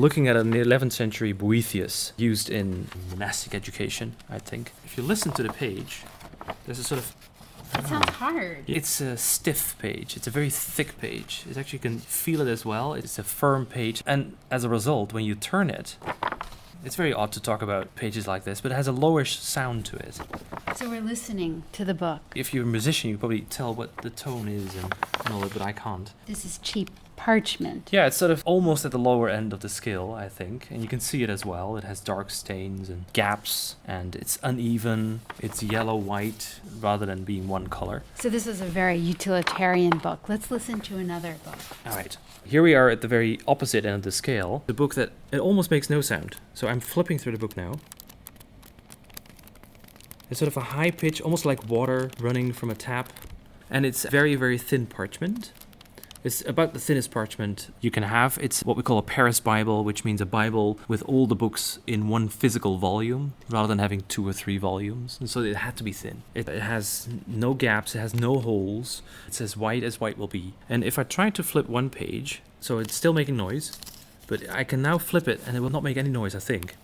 looking at an 11th century Boethius used in monastic education, I think. If you listen to the page, there's a sort of... It sounds hard. It's a stiff page. It's a very thick page. It's actually, you can feel it as well. It's a firm page. And as a result, when you turn it, it's very odd to talk about pages like this, but it has a lowish sound to it. So we're listening to the book. If you're a musician, you probably tell what the tone is and all that, but I can't. This is cheap parchment. Yeah, it's sort of almost at the lower end of the scale, I think. And you can see it as well. It has dark stains and gaps, and it's uneven. It's yellow-white rather than being one color. So this is a very utilitarian book. Let's listen to another book. All right. Here we are at the very opposite end of the scale. The book that it almost makes no sound. So I'm flipping through the book now. It's sort of a high pitch, almost like water running from a tap. And it's very, very thin parchment. It's about the thinnest parchment you can have. It's what we call a Paris Bible, which means a Bible with all the books in one physical volume, rather than having 2 or 3 volumes. And so it had to be thin. It has no gaps, it has no holes. It's as white will be. And if I try to flip one page, so it's still making noise, but I can now flip it and it will not make any noise, I think.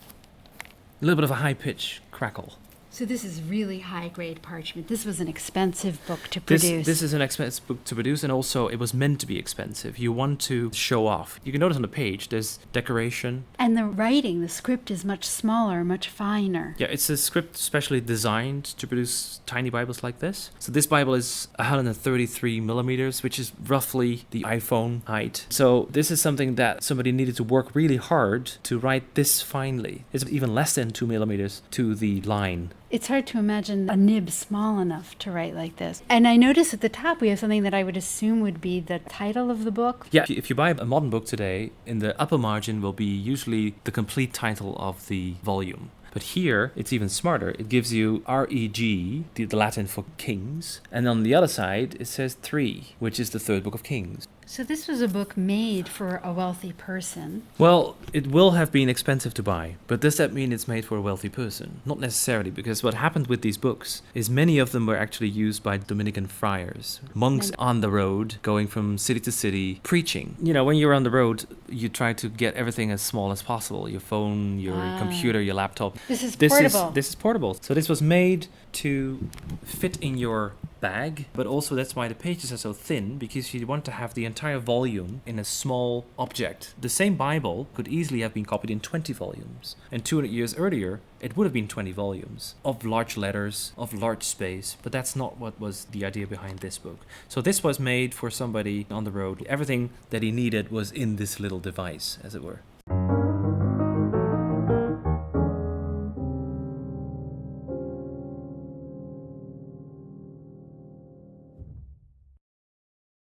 A little bit of a high pitch crackle. So this is really high-grade parchment. This was an expensive book to produce. This is an expensive book to produce, and also it was meant to be expensive. You want to show off. You can notice on the page, there's decoration. And the writing, the script is much smaller, much finer. Yeah, it's a script specially designed to produce tiny Bibles like this. So this Bible is 133 millimeters, which is roughly the iPhone height. So this is something that somebody needed to work really hard to write this finely. It's even less than 2 millimeters to the line. It's hard to imagine a nib small enough to write like this. And I notice at the top we have something that I would assume would be the title of the book. Yeah, if you buy a modern book today, in the upper margin will be usually the complete title of the volume. But here, it's even smarter. It gives you REG, the Latin for kings. And on the other side, it says 3, which is the 3rd book of Kings. So this was a book made for a wealthy person. Well, it will have been expensive to buy, but does that mean it's made for a wealthy person? Not necessarily, because what happened with these books is many of them were actually used by Dominican friars, monks on the road, going from city to city, preaching. You know, when you're on the road, you try to get everything as small as possible. Your phone, your computer, your laptop. This is portable. This is portable. So this was made to fit in your bag, but also that's why the pages are so thin, because you want to have the entire volume in a small object. The same Bible could easily have been copied in 20 volumes, and 200 years earlier it would have been 20 volumes of large letters, of large space, but that's not what was the idea behind this book. So this was made for somebody on the road. Everything that he needed was in this little device, as it were.